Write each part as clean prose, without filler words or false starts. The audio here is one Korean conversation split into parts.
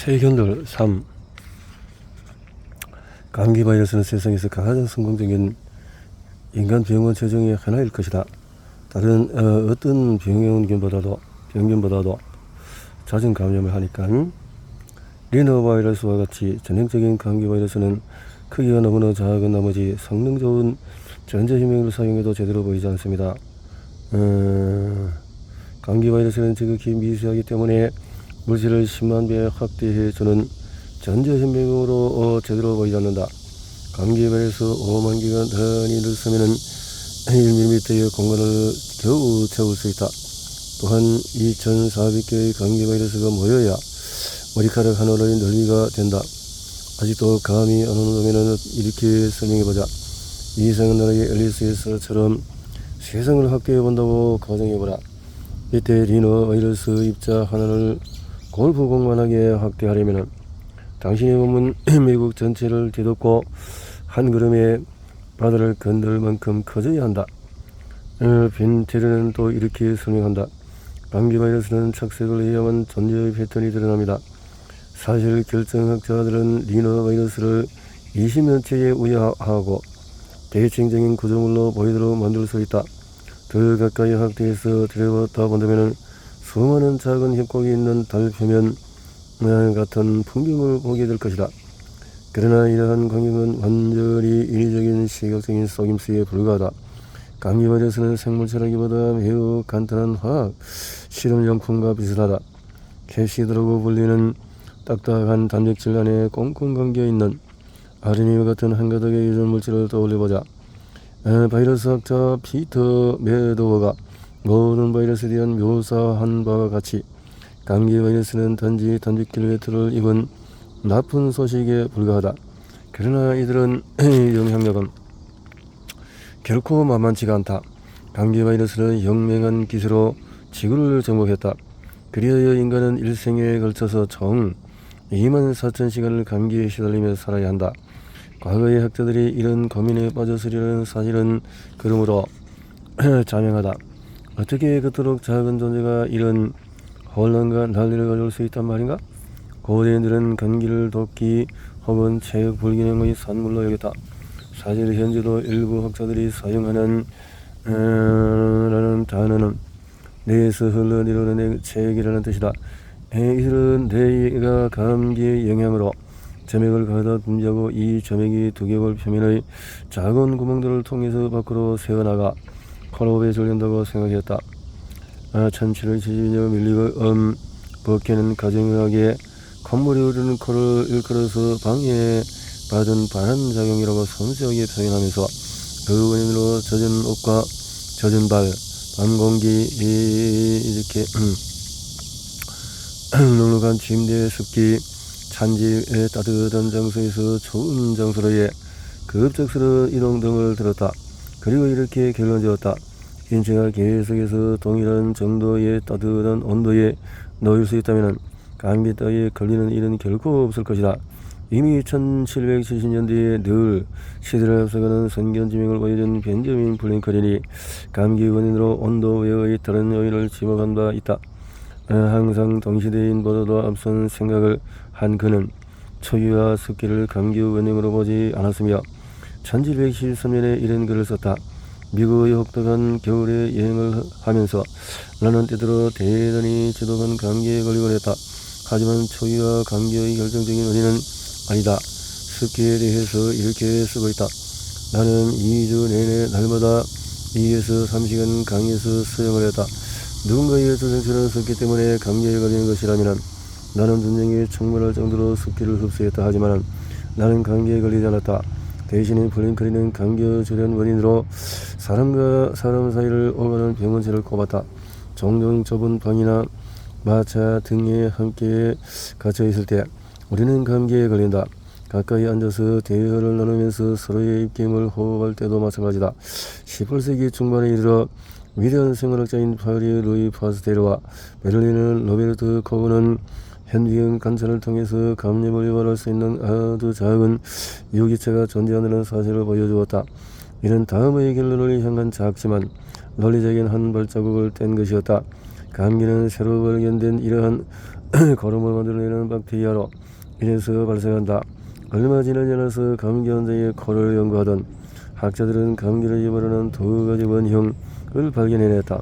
세견들 3. 감기 바이러스는 세상에서 가장 성공적인 인간 병원 재정의 하나일 것이다. 다른 어떤 병균보다도 잦은 감염을 하니까 리노바이러스와 같이 전형적인 감기 바이러스는 크기가 너무나 작은 나머지 성능 좋은 전자현미경을 사용해도 제대로 보이지 않습니다. 감기 바이러스는 지극히 미세하기 때문에 물질을 10만 배 확대해주는 전자현미경으로 제대로 보이지 않는다. 감기 바이러스 5만 개가 단위를 쓰면은 1mm의 공간을 겨우 채울 수 있다. 또한 2,400개의 감기 바이러스가 모여야 머리카락 하나의 넓이가 된다. 아직도 감이 안 오는다면 이렇게 설명해보자. 이상한 나라의 앨리스에서처럼 세상을 확대해본다고 가정해보라. 이때 리너 바이러스 입자 하나를 골프공만하게 확대하려면 당신의 몸은 미국 전체를 뒤덮고 한 걸음에 바다를 건들 만큼 커져야 한다. 빈테르는 또 이렇게 설명한다. 감기 바이러스는 착색을 해야만 존재의 패턴이 드러납니다. 사실 결정학자들은 리너 바이러스를 20년째에 우려하고 대칭적인 구조물로 보이도록 만들 수 있다. 더 가까이 확대해서 들여다보다 본다면 수많은 작은 협곡이 있는 달 표면 같은 풍경을 보게 될 것이다. 그러나 이러한 광경은 완전히 인위적인 시각적인 속임수에 불과하다. 감기 바이러스는 생물체라기보다 매우 간단한 화학 실험용품과 비슷하다. 캐시드라고 불리는 딱딱한 단백질 안에 꽁꽁 감겨있는 아르니와 같은 한가닥의 유전 물질을 떠올려보자. 바이러스학자 피터 메도워가 모든 바이러스에 대한 묘사한 바와 같이 감기 바이러스는 단지 단백질 외투를 입은 나쁜 소식에 불과하다. 그러나 이들은 영향력은 결코 만만치가 않다. 감기 바이러스는 영맹한 기세로 지구를 정복했다. 그리하여 인간은 일생에 걸쳐서 총 24,000시간을 감기에 시달리며 살아야 한다. 과거의 학자들이 이런 고민에 빠졌으리라는 사실은 그러므로 자명하다. 어떻게 그토록 작은 존재가 이런 혼란과 난리를 가져올 수 있단 말인가? 고대인들은 감기를 돕기 혹은 체육 불균형의 산물로 여겼다. 사실 현재도 일부 학자들이 사용하는 라는 단어는 뇌에서 흘러내려오는 체액이라는 뜻이다. 이들은 뇌가 감기의 영향으로 점액을 가다 분비하고 이 점액이 두개골 표면의 작은 구멍들을 통해서 밖으로 새어나가 코로에 들린다고 생각했다. 천체를 지지며 밀리고 버케는 가정하게 콧물이 흐르는 코를 일컬어서 방해에 받은 반환작용이라고 섬세하게 표현하면서 그 원인으로 젖은 옷과 젖은 발, 밤 공기 이렇게 눅눅한 침대의 습기, 찬집의 따뜻한 장소에서 추운 장소로의 급작스러운 이동 등을 들었다. 그리고 이렇게 결론지었다. 인체가 계속해서 동일한 정도의 따뜻한 온도에 놓일 수 있다면 감기 따위에 걸리는 일은 결코 없을 것이다. 이미 1770년대에 늘 시대를 앞서가는 선견지명을 보여준 벤저민 플랭클린이 감기 원인으로 온도 외의 다른 요인을 지목한 바 있다. 항상 동시대인보다도 앞선 생각을 한 그는 초유와 습기를 감기 원인으로 보지 않았으며 1713년에 이런 글을 썼다. 미국의 혹독한 겨울에 여행을 하면서 나는 때때로 대단히 지독한 감기에 걸리곤 했다. 하지만 초유와 감기의 결정적인 원인은 아니다. 습기에 대해서 이렇게 쓰고 있다. 나는 2주 내내 날마다 2에서 3시간 강에서 수영을 했다. 누군가의 조정처럼 습기 때문에 감기에 걸리는 것이라면 나는 분명히 충분할 정도로 습기를 흡수했다. 하지만 나는 감기에 걸리지 않았다. 대신에 플랭클린은 감기 주된 원인으로 사람과 사람 사이를 오가는 병원체를 꼽았다. 종종 좁은 방이나 마차 등에 함께 갇혀 있을 때 우리는 감기에 걸린다. 가까이 앉아서 대화를 나누면서 서로의 입김을 호흡할 때도 마찬가지다. 18세기 중반에 이르러 위대한 생물학자인 파리 루이 파스테르와 베를린의 로베르트 코흐는 현미경 관찰을 통해서 감염을 유발할 수 있는 아주 작은 유기체가 존재하는 사실을 보여주었다. 이는 다음의 결론을 향한 작지만 논리적인 한 발자국을 뗀 것이었다. 감기는 새로 발견된 이러한 거름을 만들어내는 박테리아로 이래서 발생한다. 얼마 지나지 않아서 감기 환자의 코를 연구하던 학자들은 감기를 유발하는 두 가지 원형을 발견해냈다.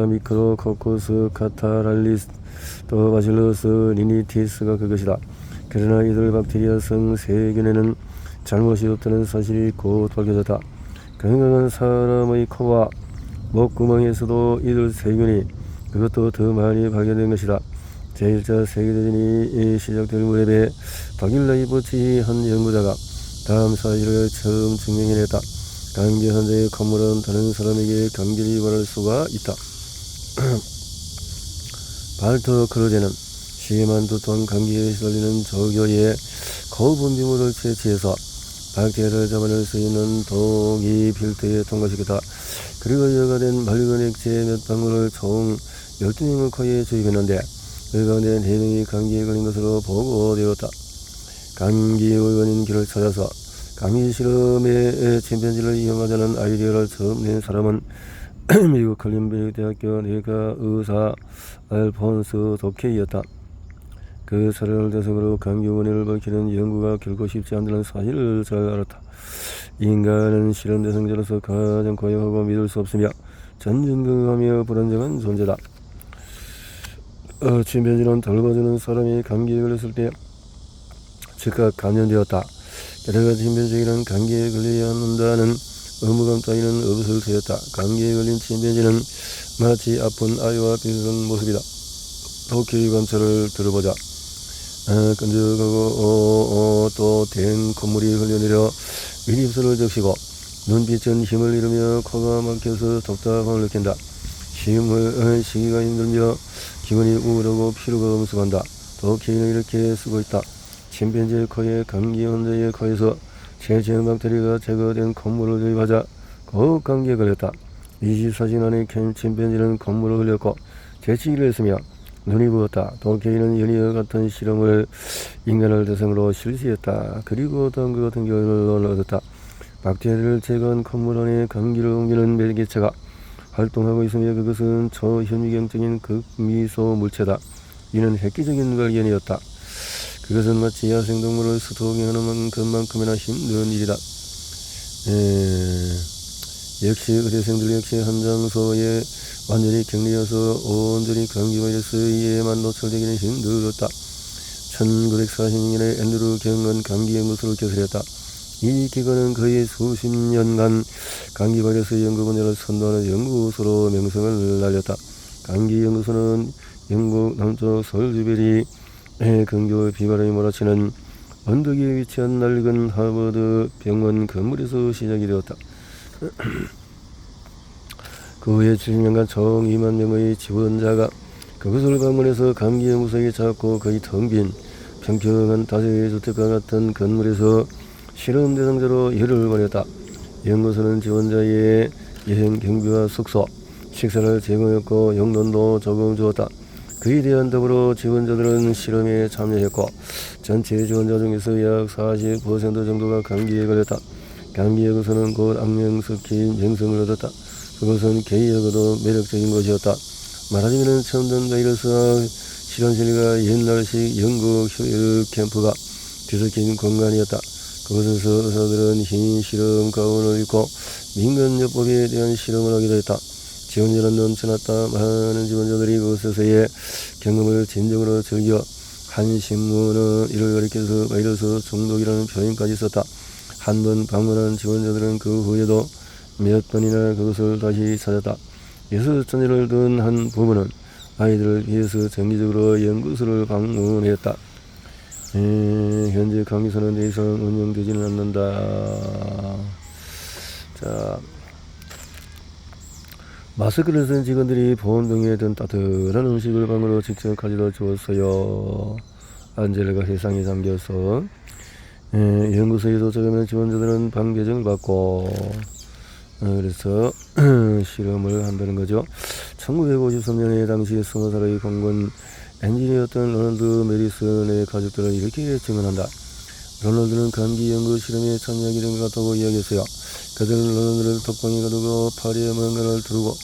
미크로코커스 카타랄리스 또 바실러스 리니티스가 그것이다. 그러나 이들 박테리아성 세균에는 잘못이 없다는 사실이 곧 밝혀졌다. 건강한 사람의 코와 목구멍에서도 이들 세균이 그것도 더 많이 발견된 것이다. 제1차 세계대전이 시작될 무렵에 박일라이버치 한 연구자가 다음 사실을 처음 증명해냈다. 감기 환자의 콧물은 다른 사람에게 감기를 유발할 수가 있다. 발터 크루제는 심한 두통 감기에 시달리는 조교의 거분비물을 채취해서 박테리아를 잡아낼 수 있는 독이 필터에 통과시켰다. 그리고 여과된 맑은 액체 몇 방울을 총 12명의 코에 주입했는데 그 가운데 4명이 감기에 걸린 것으로 보고되었다. 감기의 원인 길을 찾아서 감기 실험에 침팬지를 이용하자는 아이디어를 처음 낸 사람은 미국 컬린베리 대학교 내과 의사 알폰스 도케이였다. 그 사례를 대상으로 감기 원인을 밝히는 연구가 결코 쉽지 않다는 사실을 잘 알았다. 인간은 실험 대상자로서 가장 고용하고 믿을 수 없으며 전전긍긍하며 불안정한 존재다. 침팬지는 돌봐주는 사람이 감기에 걸렸을 때 즉각 감염되었다. 게다가 침팬지에게는 감기에 걸려야 한다는 의무감 따위는 없을 테였다. 감기에 걸린 침팬지는 마치 아픈 아이와 비슷한 모습이다. 도케이 관찰을 들어보자. 끈적하고 또 댄 콧물이 흘러내려 윗입술을 적시고 눈빛은 힘을 잃으며 코가 막혀서 답답함을 느낀다. 시기가 힘들며 기분이 우울하고 피로가 엄습한다. 도케이는 이렇게 쓰고 있다. 침팬지의 코에 감기 환자의 코에서 체지형 박테리아가 제거된 콧물을 주입하자 더욱 감기에 걸렸다. 24시간 안에 침팬지는 콧물을 흘렸고 재치기를 했으며 눈이 부었다. 도케이는 연이와 같은 실험을 인간을 대상으로 실시했다. 그리고 다음과 같은 결론을 얻었다. 박테리아를 제거한 콧물 안에 감기를 옮기는 매개체가 활동하고 있으며 그것은 초현미경적인 극미소 물체다. 이는 획기적인 발견이었다. 그것은 마치 야생동물을 스토킹하는 것만큼이나 힘든 일이다. 역시 의대생들 역시 한 장소에 완전히 격리해서 온전히 감기 바이러스에만 노출되기는 힘들었다. 1940년에 앤드루 경은 감기 연구소를 개설했다. 이 기관은 거의 수십 년간 감기 바이러스 연구 분야를 선도하는 연구소로 명성을 날렸다. 감기 연구소는 영국 남쪽 서울주베리 근교 비바람이 몰아치는 언덕 위에 위치한 낡은 하버드 병원 건물에서 시작이 되었다. 그 후에 70년간 총 2만 명의 지원자가 그곳을 방문해서 감기 연구소에 찾고 거의 텅 빈 평평한 다세대 주택과 같은 건물에서 실험 대상자로 열흘을 보냈다. 연구소는 지원자의 여행 경비와 숙소, 식사를 제공했고 용돈도 조금 주었다. 그에 대한 더불어 지원자들은 실험에 참여했고 전체 지원자 중에서 약 40% 정도가 감기에 걸렸다. 감기 연구소는 곧 악명스킨 명성을 얻었다. 그것은 개의하고도 매력적인 곳이었다. 말하자면 처음 든 바이러스와 실험실과 옛날식 연구 효율 캠프가 뒤섞인 공간이었다. 그곳에서 의사들은 흰 실험 가운을 입고 민간요법에 대한 실험을 하기도 했다. 지원자는 넘쳐났다. 많은 지원자들이 그곳에서의 경험을 진정으로 즐겨 한 신문은 이를 가리켜서 바이러스 중독이라는 표현까지 썼다. 한 번 방문한 지원자들은 그 후에도 몇 번이나 그것을 다시 찾았다. 6자녀를 둔 한 부부는 아이들을 위해서 정기적으로 연구소를 방문했다. 현재 감기소는 더 이상 운영되지는 않는다. 자, 마스크를 쓴 직원들이 보온병에 든 따뜻한 음식을 방으로 직접 가져다 주었어요. 안젤라가 세상에 잠겨서 연구소에 도착하면 지원자들은 방배정을 받고 그래서 실험을 한다는 거죠. 1953년에 당시 20살의 공군 엔지니어였던 로널드 메리슨의 가족들은 이렇게 증언한다. 로널드는 감기 연구 실험에 참여하게 된 것 같다고 이야기했어요. 그들은 로널드를 덕방에 가두고 팔에 뭔가를 두르고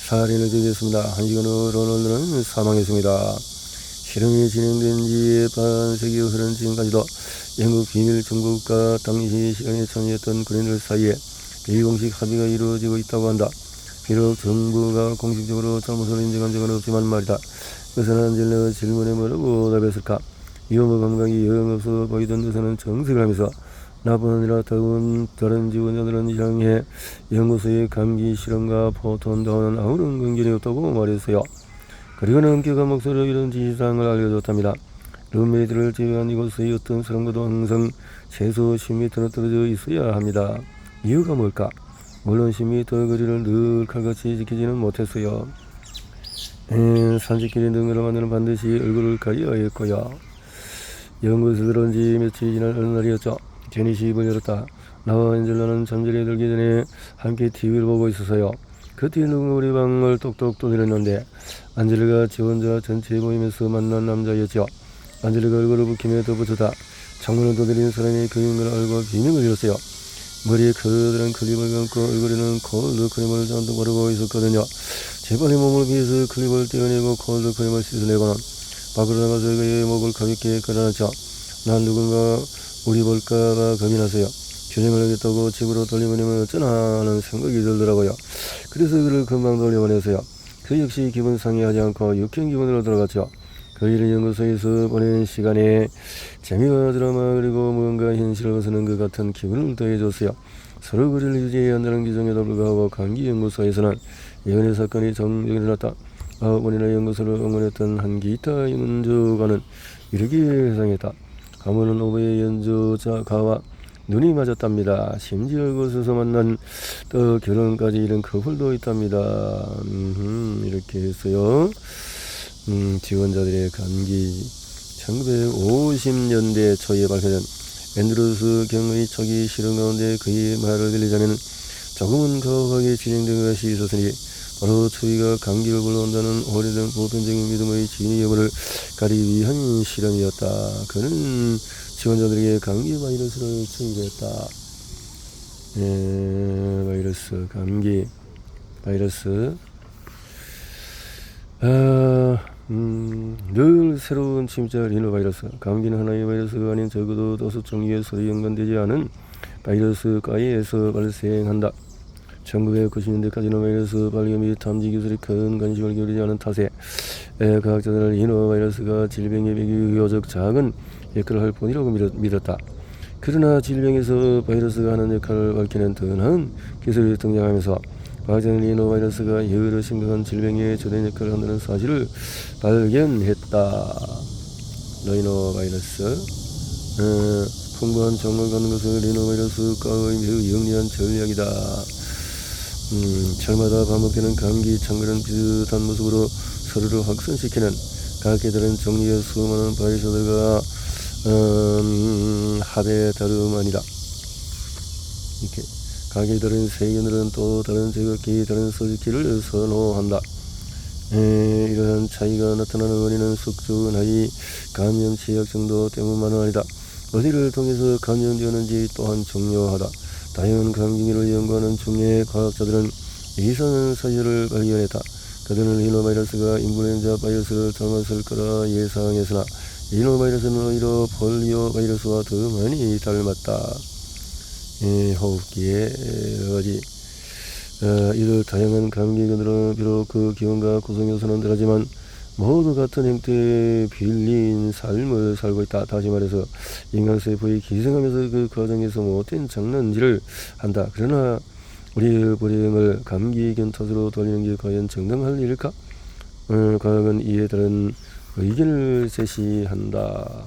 살인을 저지했습니다. 1시간 후 로널드는 사망했습니다. 실험이 진행된 지 반세기 흐른 지금까지도 영국 비밀 정보국가 당시 실험에 참여했던 군인들 사이에 비공식 합의가 이루어지고 있다고 한다. 비록 정부가 공식적으로 잘못을 인정한 적은 없지만 말이다. 그것은 안젤라가 질문에 뭐라고 답했을까? 위험과 감각이 영 없어 보이던 의사는 정색을 하면서 나뿐 아니라 다른 지원자들은 향해 연구소의 감기 실험과 포톤다운은 아무런 관계이 없다고 말했어요. 그리고는 엄격한 목소리로 이런 지시사항을 알려줬답니다. 룸메이트를 제외한 이곳의 어떤 사람과도 항상 최소 10m는 떨어져 있어야 합니다. 이유가 뭘까? 물론 10m 거리를 늘 칼같이 지키지는 못했어요. 산책길에 능그러만들은 반드시 얼굴을 가려야 했고요. 연구소에 들어온 지 며칠 지난 어느 날이었죠. 제니시 입을 열었다. 나와 엔젤라는 잠자리에 들기 전에 함께 TV를 보고 있었어요. 그때 누군가 우리 방을 똑똑 두드렸는데 안젤라가 지원자 전체 모임에서 만난 남자였죠. 안젤라가 얼굴을 붉히며 덧붙였다. 창문을 두드리는 사람이 그인 걸 알고 비명을 질렀어요. 머리에 커다란 클립을 감고 얼굴에는 콜드 크림을 잔뜩 바르고 있었거든요. 재빨리 몸을 비해서 클립을 떼어내고 콜드 크림을 씻어내고는 밖으로 나가서 그의 목을 가볍게 끌어놨죠. 난 누군가 우리 볼까봐 겁이 나서요. 주행을 하겠다고 집으로 돌려보내면 어쩌나 하는 생각이 들더라고요. 그래서 그를 금방 돌려보내서요. 그 역시 기분 상해하지 않고 유쾌한 기분으로 돌아갔죠. 그 일을 연구소에서 보낸 시간에 재미와 드라마 그리고 뭔가 현실을 벗어난 것 같은 기분을 더해줬어요. 서로 거리를 유지해야 한다는 규정에도 불구하고 감기연구소에서는 예언의 사건이 종종 일어났다. 9번이나 연구소를 응원했던 한 기타 연주가는 이렇게 회상했다. 가문은 오보의 연주자가와 눈이 맞았답니다. 심지어 그곳에서 만난 또 결혼까지 이른 커플도 있답니다. 이렇게 했어요. 지원자들의 감기. 1950년대 초에 발표된 앤드루스 경의 초기 실험 가운데 그의 말을 들리자면 조금은 가혹하게 진행된 것이 있었으니 바로 추위가 감기를 불러온다는 오래된 보편적인 믿음의 진위 여부를 가리기 위한 실험이었다. 그는 지원자들에게 감기 바이러스를 추이했다. 바이러스, 감기 바이러스. 늘 새로운 침자 리노바이러스. 감기는 하나의 바이러스가 아닌 적어도 5종류의 서로 연관되지 않은 바이러스가에서 발생한다. 1990년대까지는 바이러스 발견 및 탐지 기술이 큰 관심을 기울이지 않은 탓에 과학자들은 리노바이러스가 질병의 비교적 작은 역할을 할 뿐이라고 믿었다. 그러나 질병에서 바이러스가 하는 역할을 밝히는 더 나은 기술이 등장하면서 과학자는 리노바이러스가 여러 심각한 질병에 주된 역할을 한다는 사실을 발견했다. 리노바이러스. 풍부한 정을 갖는 것은 리노바이러스과의 매우 영리한 전략이다. 철마다 반복되는 감기, 창궐은 비슷한 모습으로 서로를 확산시키는 각계다른 종류의 수많은 바이러스들과 합의 다름 아니다. 이렇게 각기 다른 세균들은 또 다른 제각기 다른 서식지를 선호한다. 이러한 차이가 나타나는 원인은 숙주, 나이, 감염 취약 정도 때문만은 아니다. 어디를 통해서 감염되었는지 또한 중요하다. 다양한 감기를 연구하는 중에 과학자들은 이상한 사실을 발견했다. 그들은 리노바이러스가 인플루엔자 바이러스를 닮았을 거라 예상했으나 리노바이러스는 오히려 폴리오 바이러스와 더 많이 닮았다. 호흡기에 여러가지 이들 다양한 감기균들은 비록 그 기원과 구성요소는 다르지만 모두 같은 형태의 빌린 삶을 살고 있다. 다시 말해서 인간세포에 기생하면서 그 과정에서 못된 장난질을 한다. 그러나 우리의 불행을 감기균 탓으로 돌리는 게 과연 정당할 일일까? 과학은 이에 따른 의견을 제시한다.